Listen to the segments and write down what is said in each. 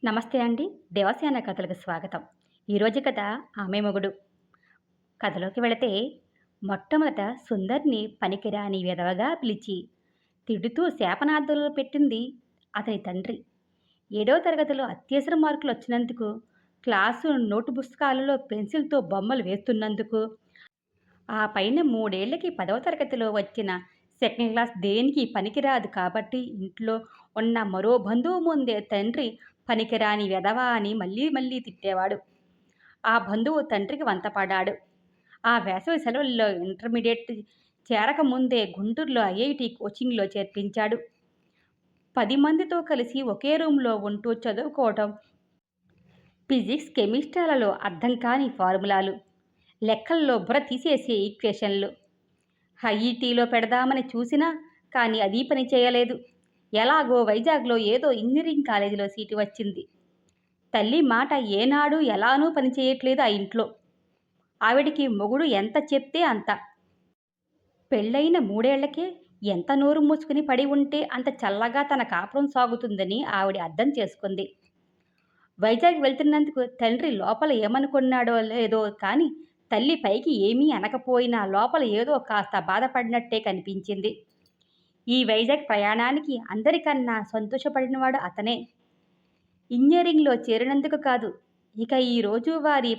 నమస్తే అండి. దేవసేన కథలకు స్వాగతం. ఈరోజు కథ 'ఆమె మొగుడు'. కథలోకి వెళితే మొట్టమొదట సుందర్‌ని పనికిరాని వెధవగా పిలిచి, తిడుతూ శాపనార్థంలో పెట్టింది అతని తండ్రి. ఏడో తరగతిలో అత్యవసర మార్కులొచ్చినందుకు, క్లాసు నోటు పుస్తకాలలో పెన్సిల్‌తో బొమ్మలు వేస్తున్నందుకు, ఆ పైన మూడేళ్లకి 10వ తరగతిలో వచ్చిన సెకండ్ క్లాస్ దేనికి పనికిరాదు కాబట్టి ఇంట్లో ఉన్న మరో బంధువు ముందే తండ్రి పనికిరాని వెధవ అని మళ్ళీ మళ్ళీ తిట్టేవాడు. ఆ బంధువు తండ్రికి వంతపాడాడు. ఆ వేసవి సెలవుల్లో ఇంటర్మీడియేట్ చేరకముందే గుంటూరులో ఐఐటీ కోచింగ్‌లో చేర్పించాడు. 10 మందితో కలిసి ఒకే రూమ్‌లో ఉంటూ చదువుకోవటం, ఫిజిక్స్, కెమిస్ట్రీలలో అర్థం కాని ఫార్ములాలు, లెక్కల్లో బుర్ర తీసేసే ఈక్వేషన్లు. ఐఐటీలో పెడదామని చూసినా కానీ అదీ పని చేయలేదు. ఎలాగో వైజాగ్‌లో ఏదో ఇంజినీరింగ్ కాలేజీలో సీటు వచ్చింది. తల్లి మాట ఏనాడూ ఎలానూ పనిచేయట్లేదు ఆ ఇంట్లో. ఆవిడికి మొగుడు ఎంత చెప్తే అంత. పెళ్ళయిన 3 ఏళ్లకే ఎంత నోరు మూసుకుని పడి ఉంటే అంత చల్లగా తన కాపురం సాగుతుందని ఆవిడ అర్థం చేసుకుంది. వైజాగ్ వెళ్తున్నందుకు తండ్రి లోపల ఏమనుకున్నాడో లేదో కానీ తల్లి పైకి ఏమీ అనకపోయినా లోపల ఏదో కాస్త బాధపడినట్టే కనిపించింది. ఈ వైజాగ్ ప్రయాణానికి అందరికన్నా సంతోషపడినవాడు అతనే. ఇంజినీరింగ్‌లో చేరినందుకు కాదు, ఇక ఈ రోజువారీ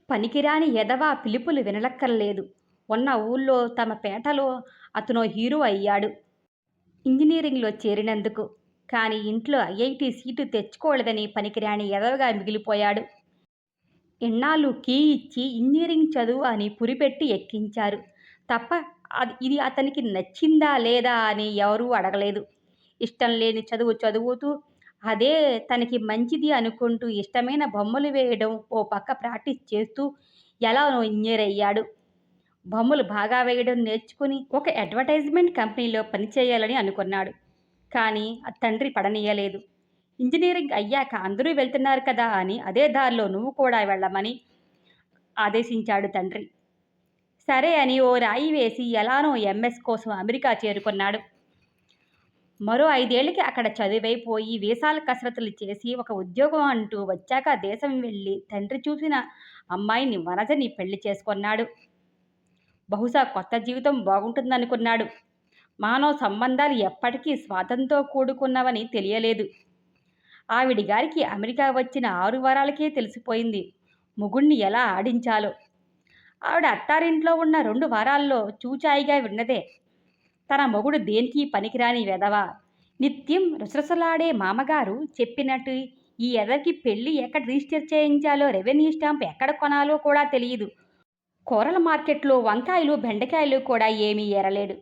పనికిరాని ఎదవ పిలుపులు విననక్కర్లేదు. ఉన్న ఊళ్ళో తమ పేటలో అతనో హీరో అయ్యాడు ఇంజినీరింగ్‌లో చేరినందుకు. కానీ ఇంట్లో ఐఐటీ సీటు తెచ్చుకోలేదని పనికిరాని ఎదవగా మిగిలిపోయాడు. ఇన్నాళ్ళు కీ ఇచ్చి ఇంజినీరింగ్ చదువు అని పురిపెట్టి ఎక్కించారు తప్ప ఇది అతనికి నచ్చిందా లేదా అని ఎవరూ అడగలేదు. ఇష్టం లేని చదువు చదువుతూ అదే తనకి మంచిది అనుకుంటూ ఇష్టమైన బొమ్మలు వేయడం ఓ పక్క ప్రాక్టీస్ చేస్తూ ఎలానో ఇంజనీర్ అయ్యాడు. బొమ్మలు బాగా వేయడం నేర్చుకుని ఒక అడ్వర్టైజ్మెంట్ కంపెనీలో పనిచేయాలని అనుకున్నాడు. కానీ తండ్రి పడనీయలేదు. ఇంజినీరింగ్ అయ్యాక అందరూ వెళ్తున్నారు కదా అని అదే దారిలో నువ్వు కూడా వెళ్ళమని ఆదేశించాడు తండ్రి. సరే అని ఓ రాయి వేసి ఎలానో ఎంఎస్ కోసం అమెరికా చేరుకున్నాడు. మరో 5 ఏళ్లకి అక్కడ చదువైపోయి వీసాల కసరత్తులు చేసి ఒక ఉద్యోగం అంటూ వచ్చాక దేశం వెళ్ళి తండ్రి చూసిన అమ్మాయిని వనజని పెళ్లి చేసుకున్నాడు. బహుశా కొత్త జీవితం బాగుంటుందనుకున్నాడు. మానవ సంబంధాలు ఎప్పటికీ స్వార్థంతో కూడుకున్నవని తెలియలేదు. ఆవిడి గారికి అమెరికా వచ్చిన 6 వారాలకే తెలిసిపోయింది మొగుణ్ణి ఎలా ఆడించాలో. ఆవిడ అత్తారింట్లో ఉన్న 2 వారాల్లో చూచాయిగా విన్నదే, తన మొగుడు దేనికి పనికిరాని వెధవ. నిత్యం రుసరుసలాడే మామగారు చెప్పినట్టు ఈ ఎదవకి పెళ్లి ఎక్కడ రిజిస్టర్ చేయించాలో, రెవెన్యూ స్టాంప్ ఎక్కడ కొనాలో కూడా తెలియదు. కూరల మార్కెట్లో వంకాయలు బెండకాయలు కూడా ఏమీ ఏరలేడు.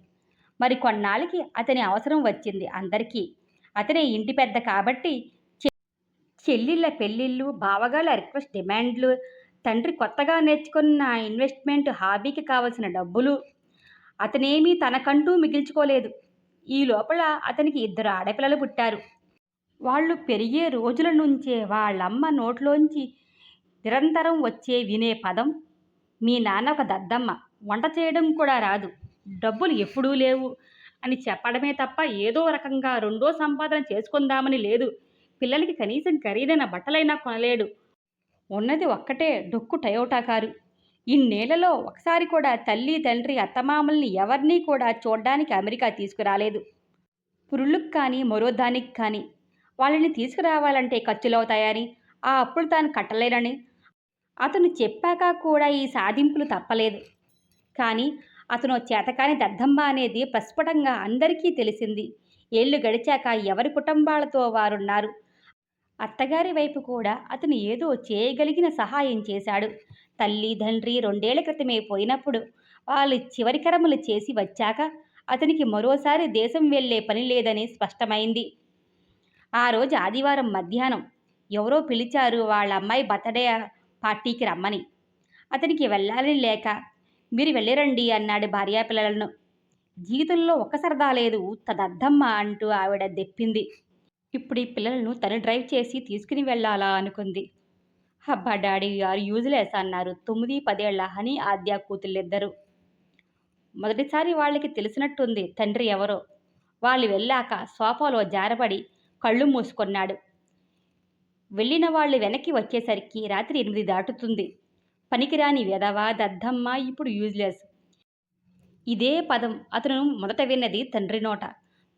మరి కొన్నాళ్ళకి అతని అవసరం వచ్చింది అందరికీ. అతనే ఇంటి పెద్ద కాబట్టి చెల్లిళ్ళ పెళ్ళిళ్ళు, బావగాళ్ళ రిక్వెస్ట్ డిమాండ్లు, తండ్రి కొత్తగా నేర్చుకున్న ఇన్వెస్ట్మెంట్ హాబీకి కావలసిన డబ్బులు. అతనేమీ తనకంటూ మిగిల్చుకోలేదు. ఈ లోపల అతనికి 2 ఆడపిల్లలు పుట్టారు. వాళ్ళు పెరిగే రోజుల నుంచే వాళ్ళమ్మ నోట్లోంచి నిరంతరం వచ్చే వినే పదం, మీ నాన్న ఒక దద్దమ్మ, వంట చేయడం కూడా రాదు, డబ్బులు ఎప్పుడూ లేవు అని చెప్పడమే తప్ప ఏదో రకంగా రెండో సంపాదన చేసుకుందామని లేదు. పిల్లలకి కనీసం ఖరీదైన బట్టలైనా కొనలేడు. ఉన్నది ఒక్కటే డొక్కు టయోటా కారు. ఇన్నేళ్లలో ఒకసారి కూడా తల్లి, తండ్రి, అత్తమామల్ని ఎవరినీ కూడా చూడ్డానికి అమెరికా తీసుకురాలేదు. పురుళ్ళకి కానీ మరో దానికి కానీ. వాళ్ళని తీసుకురావాలంటే ఖర్చులవుతాయని, ఆ అప్పులు తాను కట్టలేనని అతను చెప్పాక కూడా ఈ సాధింపులు తప్పలేదు. కానీ అతనో చేతకాని దద్దమ్మ అనేది ప్రస్ఫుటంగా అందరికీ తెలిసింది. ఏళ్లు గడిచాక ఎవరి కుటుంబాలతో వారున్నారు. అత్తగారి వైపు కూడా అతను ఏదో చేయగలిగిన సహాయం చేశాడు. తల్లి, తండ్రి 2 ఏళ్ల క్రితమే పోయినప్పుడు వాళ్ళు చివరి కర్మలు చేసి వచ్చాక అతనికి మరోసారి దేశం వెళ్ళే పని లేదని స్పష్టమైంది. ఆ రోజు ఆదివారం మధ్యాహ్నం ఎవరో పిలిచారు వాళ్ళ అమ్మాయి బర్త్డే పార్టీకి రమ్మని. అతనికి వెళ్ళాలని లేక, మీరు వెళ్ళిరండి అన్నాడు భార్యాపిల్లలను. జీవితంలో ఒక్క సరదా లేదు ఉత్త దద్దమ్మ అంటూ ఆవిడ దెప్పింది. ఇప్పుడు ఈ పిల్లలను తను డ్రైవ్ చేసి తీసుకుని వెళ్ళాలా అనుకుంది. అబ్బా డాడీ ఆర్ యూజ్లెస్ అన్నారు 9, 10 ఏళ్ల హనీ, ఆద్య కూతుళ్ళిద్దరూ. మొదటిసారి వాళ్ళకి తెలిసినట్టుంది తండ్రి ఎవరో. వాళ్ళు వెళ్ళాక సోఫాలో జారబడి కళ్ళు మూసుకున్నాడు. వెళ్ళిన వాళ్ళు వెనక్కి వచ్చేసరికి రాత్రి 8 దాటుతుంది. పనికిరాని వెధవ, దద్దమ్మ, ఇప్పుడు యూజ్‌లెస్. ఇదే పదం అతను మొదట విన్నది తండ్రి నోట,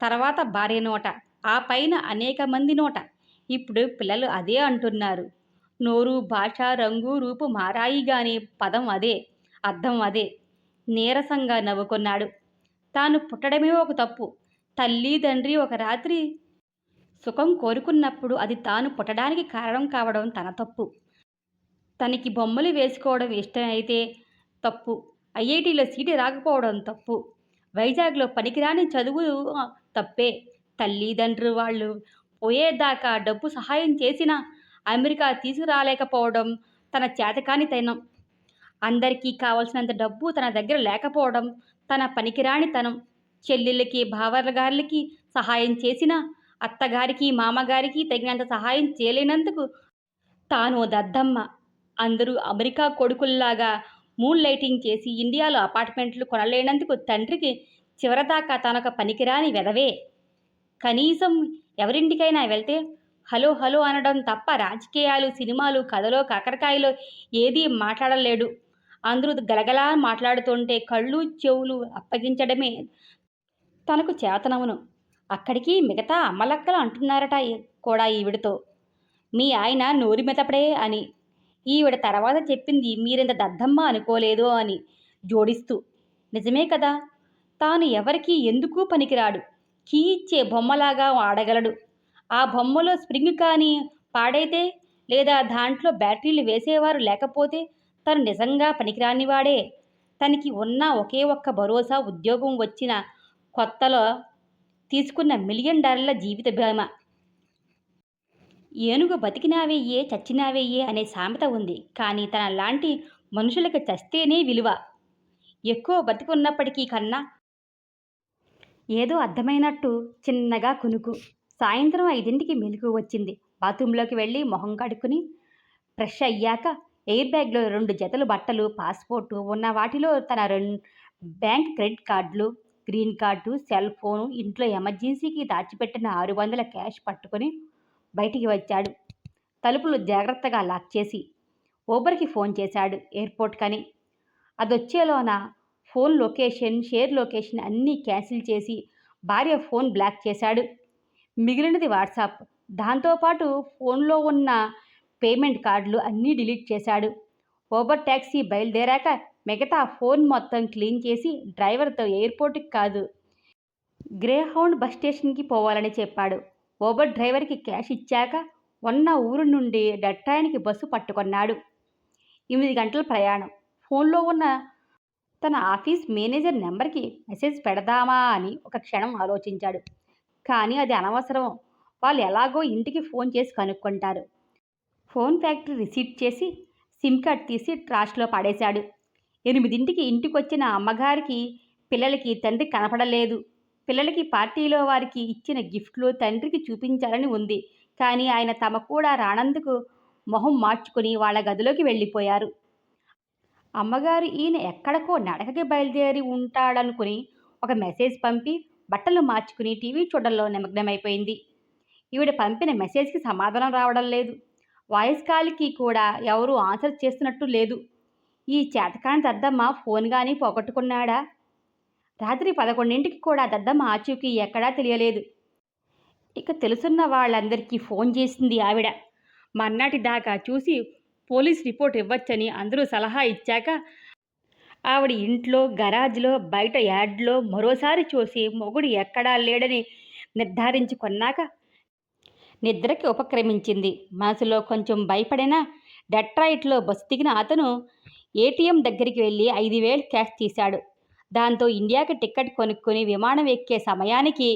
తర్వాత భార్య నోట, ఆ పైన అనేక మంది నోట. ఇప్పుడు పిల్లలు అదే అంటున్నారు. నోరు, భాష, రంగు, రూపు మారాయి గాని పదం అదే, అర్థం అదే. నీరసంగా నవ్వుకున్నాడు. తాను పుట్టడమే ఒక తప్పు. తల్లి, తండ్రి ఒక రాత్రి సుఖం కోరుకున్నప్పుడు అది తాను పుట్టడానికి కారణం కావడం తన తప్పు. తనకి బొమ్మలు వేసుకోవడం ఇష్టమైతే తప్పు. ఐఐటీలో సీటు రాకపోవడం తప్పు. వైజాగ్‌లో పనికిరాని చదువు తప్పే. తల్లిదండ్రులు వాళ్ళు పోయేదాకా డబ్బు సహాయం చేసినా అమెరికా తీసుకురాలేకపోవడం తన చేతకానితనం. అందరికీ కావలసినంత డబ్బు తన దగ్గర లేకపోవడం తన పనికిరానితనం. చెల్లెళ్ళకి, బావగార్లకి సహాయం చేసినా అత్తగారికి, మామగారికి తగినంత సహాయం చేయలేనందుకు తానో దద్దమ్మ. అందరూ అమెరికా కొడుకుల్లాగా మూన్ లైటింగ్ చేసి ఇండియాలో అపార్ట్మెంట్లు కొనలేనందుకు తండ్రికి చివరిదాకా తానొక పనికిరాని వెధవే. కనీసం ఎవరింటికైనా వెళ్తే హలో హలో అనడం తప్ప రాజకీయాలు, సినిమాలు, కథలో, కాకరకాయలో ఏదీ మాట్లాడలేడు. అందరూ గలగలా మాట్లాడుతుంటే కళ్ళు, చెవులు అప్పగించడమే తనకు చేతనవును. అక్కడికి మిగతా అమ్మలక్కలు అంటున్నారట కూడా ఈవిడతో. మీ ఆయన నోరు మెదపడే అని. ఈవిడ తర్వాత చెప్పింది మీరింత దద్దమ్మ అనుకోలేదు అని జోడిస్తూ. నిజమే కదా! తాను ఎవరికీ ఎందుకూ పనికిరాడు. కీ ఇచ్చే బొమ్మలాగా ఆడగలడు. ఆ బొమ్మలో స్ప్రింగ్ కానీ పాడైతే లేదా దాంట్లో బ్యాటరీలు వేసేవారు లేకపోతే తను నిజంగా పనికిరానివాడే. తనకి ఉన్న ఒకే ఒక్క భరోసా ఉద్యోగం వచ్చిన కొత్తలో తీసుకున్న $1 మిలియన్ జీవిత బీమా. ఏనుగు బతికినా వెయ్యే, చచ్చినా వెయ్యే అనే సామెత ఉంది. కానీ తనలాంటి మనుషులకి చస్తేనే విలువ. ఎక్కువ బతికున్నప్పటికీ కన్నా ఏదో అర్థమైనట్టు చిన్నగా కునుకు. సాయంత్రం 5ంటికి మెలకువ వచ్చింది. బాత్రూంలోకి వెళ్ళి మొహం కడుక్కుని ఫ్రెష్ అయ్యాక ఎయిర్ బ్యాగ్లో 2 జతలు బట్టలు, పాస్పోర్టు, ఉన్న వాటిలో తన బ్యాంక్ క్రెడిట్ కార్డులు, గ్రీన్ కార్డు, సెల్ ఫోను, ఇంట్లో ఎమర్జెన్సీకి దాచిపెట్టిన 600 క్యాష్ పట్టుకొని బయటికి వచ్చాడు. తలుపులు జాగ్రత్తగా లాక్ చేసి. ఊబర్కి ఫోన్ చేశాడు ఎయిర్పోర్ట్కని. అదొచ్చేలోన ఫోన్ లొకేషన్, షేర్ లొకేషన్ అన్నీ క్యాన్సిల్ చేసి భార్య ఫోన్ బ్లాక్ చేశాడు. మిగిలినది వాట్సాప్. దాంతోపాటు ఫోన్లో ఉన్న పేమెంట్ కార్డులు అన్నీ డిలీట్ చేశాడు. ఊబర్ ట్యాక్సీ బయలుదేరాక మిగతా ఫోన్ మొత్తం క్లీన్ చేసి డ్రైవర్తో ఎయిర్పోర్ట్కి కాదు, గ్రేహౌండ్ బస్ స్టేషన్కి పోవాలని చెప్పాడు. ఊబర్ డ్రైవర్కి క్యాష్ ఇచ్చాక ఉన్న ఊరు నుండి డెట్రాయిట్కి బస్సు పట్టుకున్నాడు. 8 గంటల ప్రయాణం. ఫోన్లో ఉన్న తన ఆఫీస్ మేనేజర్ నెంబర్కి మెసేజ్ పెడదామా అని ఒక క్షణం ఆలోచించాడు. కానీ అది అనవసరం. వాళ్ళు ఎలాగో ఇంటికి ఫోన్ చేసి కనుక్కుంటారు. ఫోన్ ఫ్యాక్టరీ రిసీట్ చేసి సిమ్ కార్డ్ తీసి ట్రాష్లో పడేశాడు. 8ంటికి ఇంటికొచ్చిన అమ్మగారికి, పిల్లలకి తండ్రి కనపడలేదు. పిల్లలకి పార్టీలో వారికి ఇచ్చిన గిఫ్ట్లు తండ్రికి చూపించాలని ఉంది. కానీ ఆయన తమ కూడా రానందుకు మొహం మార్చుకుని వాళ్ళ గదిలోకి వెళ్ళిపోయారు. అమ్మగారు ఈయన ఎక్కడికో నడకకి బయలుదేరి ఉంటాడనుకుని ఒక మెసేజ్ పంపి బట్టలు మార్చుకుని టీవీ చూడడంలో నిమగ్నమైపోయింది. ఈవిడ పంపిన మెసేజ్కి సమాధానం రావడం లేదు. వాయిస్ కాల్కి కూడా ఎవరూ ఆన్సర్ చేస్తున్నట్టు లేదు. ఈ చేతకాని దద్దమ్మ ఫోన్ కానీ పోగొట్టుకున్నాడా? రాత్రి 11ంటికి కూడా దద్దమ్మ ఆచూకీ ఎక్కడా తెలియలేదు. ఇక తెలుసున్న వాళ్ళందరికీ ఫోన్ చేసింది ఆవిడ. మర్నాటి దాకా చూసి పోలీస్ రిపోర్ట్ ఇవ్వచ్చని అందరూ సలహా ఇచ్చాక ఆవిడ ఇంట్లో, గరాజ్లో, బయట యార్డ్లో మరోసారి చూసి మొగుడు ఎక్కడా లేడని నిర్ధారించుకున్నాక నిద్రకి ఉపక్రమించింది. మనసులో కొంచెం భయపడినా డెట్రాయిట్లో బస్సు దిగిన అతను ఏటీఎం దగ్గరికి వెళ్ళి 5,000 క్యాష్ తీశాడు. దాంతో ఇండియాకి టికెట్ కొనుక్కొని విమానం ఎక్కే సమయానికి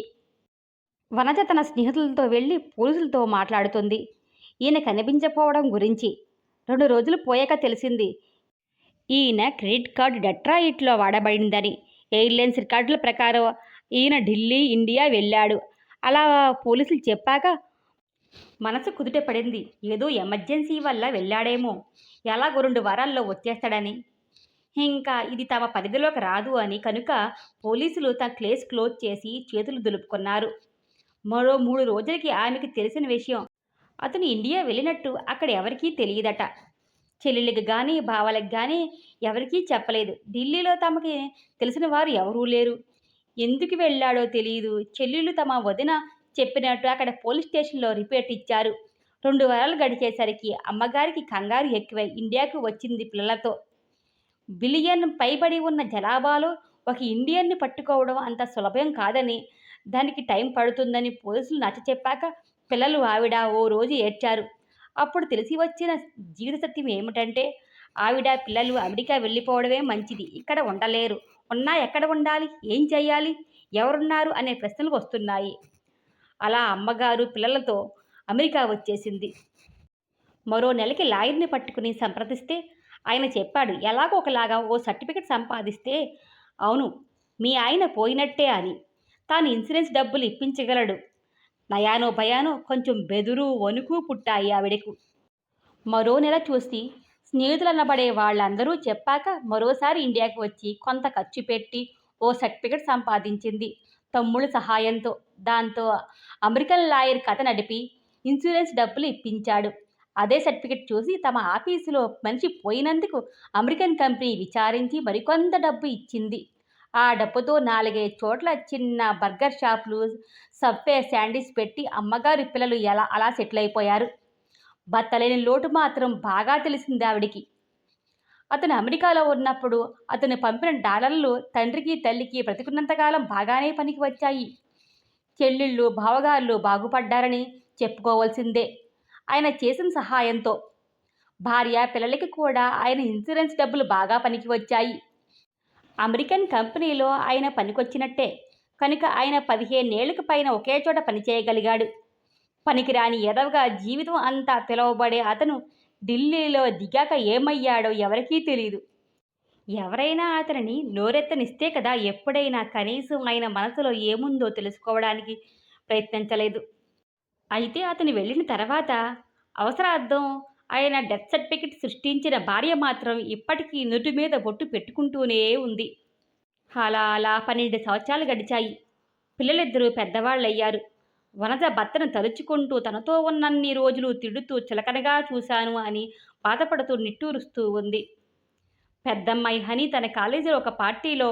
వనజ తన స్నేహితులతో వెళ్ళి పోలీసులతో మాట్లాడుతుంది ఈయన కనిపించకపోవడం గురించి. 2 రోజులు పోయాక తెలిసింది ఈయన క్రెడిట్ కార్డు డెట్రాయిట్లో వాడబడిందని. ఎయిర్లైన్స్ రికార్డుల ప్రకారం ఈయన ఢిల్లీ, ఇండియా వెళ్ళాడు. అలా పోలీసులు చెప్పాక మనసు కుదుట పడింది. ఏదో ఎమర్జెన్సీ వల్ల వెళ్ళాడేమో, ఎలాగో 2 వారాల్లో వచ్చేస్తాడని. ఇంకా ఇది తమ పరిధిలోకి రాదు అని కనుక పోలీసులు తన కేసు క్లోజ్ చేసి చేతులు దులుపుకున్నారు. మరో 3 రోజులకి ఆమెకి తెలిసిన విషయం అతను ఇండియా వెళ్ళినట్టు అక్కడ ఎవరికీ తెలియదట. చెల్లెళ్ళకి గానీ, బావలకి గానీ ఎవరికీ చెప్పలేదు. ఢిల్లీలో తమకి తెలిసిన వారు ఎవరూ లేరు. ఎందుకు వెళ్ళాడో తెలీదు. చెల్లెళ్ళు తమ వదిన చెప్పినట్టు అక్కడ పోలీస్ స్టేషన్‌లో రిపోర్ట్ ఇచ్చారు. 2 వారాలు గడిచేసరికి అమ్మగారికి కంగారు ఎక్కువై ఇండియాకు వచ్చింది పిల్లలతో. బిలియన్ పైబడి ఉన్న జనాభాలో ఒక ఇండియన్‌ని పట్టుకోవడం అంత సులభం కాదని, దానికి టైం పడుతుందని పోలీసులు నచ్చచెప్పాక పిల్లలు ఆవిడ ఓ రోజు ఏడ్చారు. అప్పుడు తెలిసి వచ్చిన జీవిత సత్యం ఏమిటంటే, ఆవిడ, పిల్లలు అమెరికా వెళ్ళిపోవడమే మంచిది. ఇక్కడ ఉండలేరు. ఉన్నా ఎక్కడ ఉండాలి? ఏం చేయాలి? ఎవరున్నారు? అనే ప్రశ్నలు వస్తున్నాయి. అలా అమ్మగారు పిల్లలతో అమెరికా వచ్చేసింది. మరో నెలకి లాయర్‌ని పట్టుకుని సంప్రదిస్తే ఆయన చెప్పాడు. ఎలాగో ఒకలాగా ఓ సర్టిఫికేట్ సంపాదిస్తే అవును మీ ఆయన పోయినట్టే అని. తాను ఇన్సూరెన్స్ డబ్బులు ఇప్పించగలడు. నయానో భయానో కొంచెం బెదురు, వణుకు పుట్టాయి ఆవిడకు. మరో నెల చూసి స్నేహితులనబడే వాళ్ళందరూ చెప్పాక మరోసారి ఇండియాకి వచ్చి కొంత ఖర్చు పెట్టి ఓ సర్టిఫికేట్ సంపాదించింది తమ్ముళ్ళ సహాయంతో. దాంతో అమెరికన్ లాయర్ కథ నడిపి ఇన్సూరెన్స్ డబ్బులు ఇప్పించాడు. అదే సర్టిఫికేట్ చూసి తమ ఆఫీసులో మనిషి పోయినందుకు అమెరికన్ కంపెనీ విచారించి మరికొంత డబ్బు ఇచ్చింది. ఆ డబ్బుతో 4, 5 చోట్ల చిన్న బర్గర్ షాపులు, సబ్వే శాండ్విచ్ పెట్టి అమ్మగారి పిల్లలు అలా సెటిల్ అయిపోయారు. బత్తలేని లోటు మాత్రం బాగా తెలిసింది ఆవిడికి. అతను అమెరికాలో ఉన్నప్పుడు అతను పంపిన డాలర్లు తండ్రికి, తల్లికి బ్రతికున్నంతకాలం బాగానే పనికి వచ్చాయి. చెల్లెళ్ళు, బావగార్లు బాగుపడ్డారని చెప్పుకోవాల్సిందే. ఆయన చేసిన సహాయంతో. భార్య, పిల్లలకి కూడా ఆయన ఇన్సూరెన్స్ డబ్బులు బాగా పనికి వచ్చాయి. అమెరికన్ కంపెనీలో ఆయన పనికొచ్చినట్టే. కనుక ఆయన 15 ఏళ్లకు పైన ఒకే చోట పనిచేయగలిగాడు. పనికిరాని ఎదవగా జీవితం అంతా పిలువబడే అతను ఢిల్లీలో దిగాక ఏమయ్యాడో ఎవరికీ తెలీదు. ఎవరైనా అతనిని నోరెత్తనిస్తే కదా ఎప్పుడైనా కనీసం ఆయన మనసులో ఏముందో తెలుసుకోవడానికి ప్రయత్నించలేదు. అయితే అతను వెళ్ళిన తర్వాత అవసరార్థం ఆయన డెత్ సర్టిఫికెట్ సృష్టించిన భార్య మాత్రం ఇప్పటికీ నుటి మీద బొట్టు పెట్టుకుంటూనే ఉంది. అలా 12 సంవత్సరాలు గడిచాయి. పిల్లలిద్దరూ పెద్దవాళ్ళయ్యారు. వనజ భర్తను తలుచుకుంటూ తనతో ఉన్నన్ని రోజులు తిడుతూ చులకనగా చూశాను అని బాధపడుతూ నిట్టూరుస్తూ ఉంది. పెద్దమ్మాయి హని తన కాలేజీలో ఒక పార్టీలో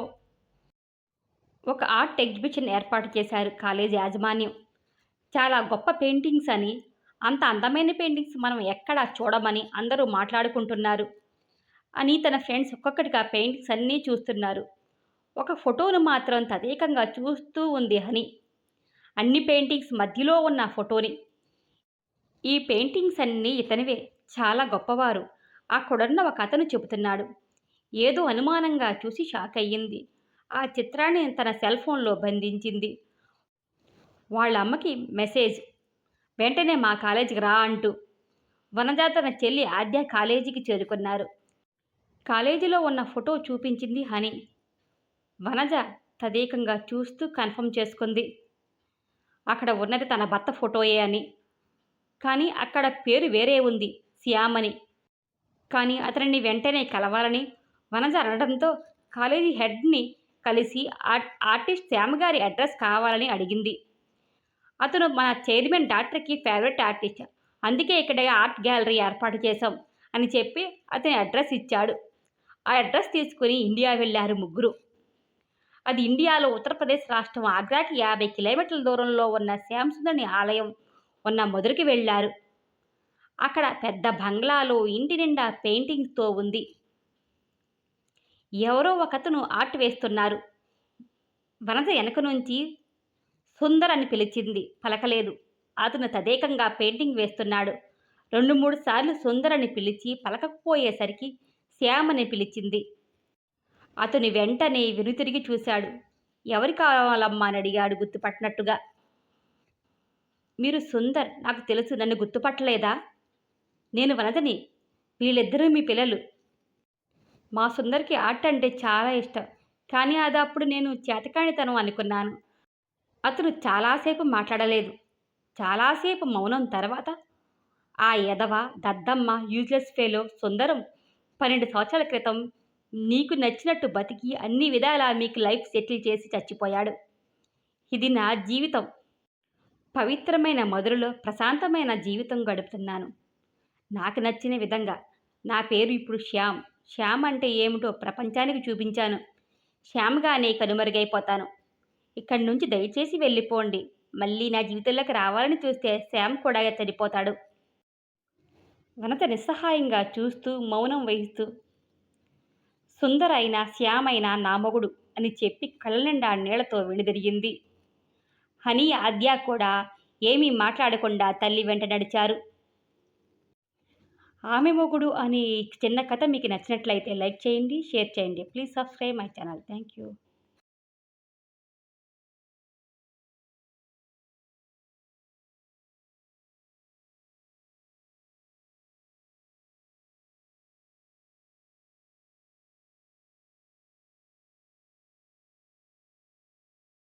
ఒక ఆర్ట్ ఎగ్జిబిషన్ ఏర్పాటు చేశారు కాలేజీ యాజమాన్యం. చాలా గొప్ప పెయింటింగ్స్ అని, అంత అందమైన పెయింటింగ్స్ మనం ఎక్కడా చూడమని అందరూ మాట్లాడుకుంటున్నారు అని తన ఫ్రెండ్స్ ఒక్కొక్కటిగా పెయింటింగ్స్ అన్నీ చూస్తున్నారు. ఒక ఫోటోను మాత్రం తదేకంగా చూస్తూ ఉంది హని. అన్ని పెయింటింగ్స్ మధ్యలో ఉన్న ఫోటోని. ఈ పెయింటింగ్స్ అన్నీ ఇతనివే. చాలా గొప్పవారు. అక్కడున్న ఒక అతను చెబుతున్నాడు. ఏదో అనుమానంగా చూసి షాక్ అయ్యింది. ఆ చిత్రాన్ని తన సెల్ ఫోన్లో బంధించింది. వాళ్ళ అమ్మకి మెసేజ్. వెంటనే మా కాలేజీకి రా అంటూ. వనజ తన చెల్లి ఆద్య కాలేజీకి చేరుకున్నారు. కాలేజీలో ఉన్న ఫోటో చూపించింది హని. వనజ తదేకంగా చూస్తూ కన్ఫర్మ్ చేసుకుంది. అక్కడ ఉన్నది తన భర్త ఫోటోయే అని. కానీ అక్కడ పేరు వేరే ఉంది, శ్యామ్ అని. కానీ అతనిని వెంటనే కలవాలని వనజ అనడంతో కాలేజీ హెడ్ని కలిసి ఆర్టిస్ట్ శ్యామ్ గారి అడ్రస్ కావాలని అడిగింది. అతను మన చైర్మన్ డాక్టర్కి ఫేవరెట్ ఆర్టిస్ట్. అందుకే ఇక్కడ ఆర్ట్ గ్యాలరీ ఏర్పాటు చేశాం అని చెప్పి అతని అడ్రస్ ఇచ్చాడు. ఆ అడ్రస్ తీసుకుని ఇండియా వెళ్ళారు ముగ్గురు. అది ఇండియాలో ఉత్తరప్రదేశ్ రాష్ట్రం ఆగ్రాకి 50 కిలోమీటర్ల దూరంలో ఉన్న శ్యామ్ సుందర్‌ని ఆలయం ఉన్న మధురకి వెళ్ళారు. అక్కడ పెద్ద బంగ్లాలో ఇంటి నిండా పెయింటింగ్స్‌తో ఉంది. ఎవరో ఒకతను ఆర్ట్ వేస్తున్నారు. వనజ వెనక నుంచి సుందర్ అని పిలిచింది. పలకలేదు. అతను తదేకంగా పెయింటింగ్ వేస్తున్నాడు. 2, 3 సార్లు సుందర్ అని పిలిచి పలకకపోయేసరికి శ్యామ్ అని పిలిచింది. అతను వెంటనే వెనుతిరిగి చూశాడు. ఎవరు కావాలమ్మా అని అడిగాడు గుర్తుపట్టినట్టుగా. మీరు సుందర్, నాకు తెలుసు, నన్ను గుర్తుపట్టలేదా? నేను వనజని. వీళ్ళిద్దరూ మీ పిల్లలు. మా సుందర్కి ఆర్ట్ అంటే చాలా ఇష్టం. కానీ అది అప్పుడు నేను చేతకానితనం అనుకున్నాను. అతను చాలాసేపు మాట్లాడలేదు. చాలాసేపు మౌనం తర్వాత ఆ ఎదవ, దద్దమ్మ, యూజ్లెస్ ఫెలో సుందరం 12 సంవత్సరాల క్రితం నీకు నచ్చినట్టు బతికి అన్ని విధాలా మీకు లైఫ్ సెటిల్ చేసి చచ్చిపోయాడు. ఇది నా జీవితం. పవిత్రమైన మధురలో ప్రశాంతమైన జీవితం గడుపుతున్నాను. నాకు నచ్చిన విధంగా. నా పేరు ఇప్పుడు శ్యామ్. శ్యామ్ అంటే ఏమిటో ప్రపంచానికి చూపించాను. శ్యామ్‌గానే కనుమరుగైపోతాను. ఇక్కడి నుంచి దయచేసి వెళ్ళిపోండి. మళ్ళీ నా జీవితంలోకి రావాలని చూస్తే శ్యామ్ కూడా చనిపోతాడు. వనజ నిస్సహాయంగా చూస్తూ మౌనం వహిస్తూ, సుందర్ అయిన శ్యామ్ అయిన నా మొగుడు అని చెప్పి కళ్ళ నిండా నీళ్లతో వెనుదిరిగింది. హనీ, ఆద్య కూడా ఏమీ మాట్లాడకుండా తల్లి వెంట నడిచారు. ఆమె మొగుడు అనే ఈ చిన్న కథ మీకు నచ్చినట్లయితే లైక్ చేయండి, షేర్ చేయండి. Please subscribe my channel. Thank you.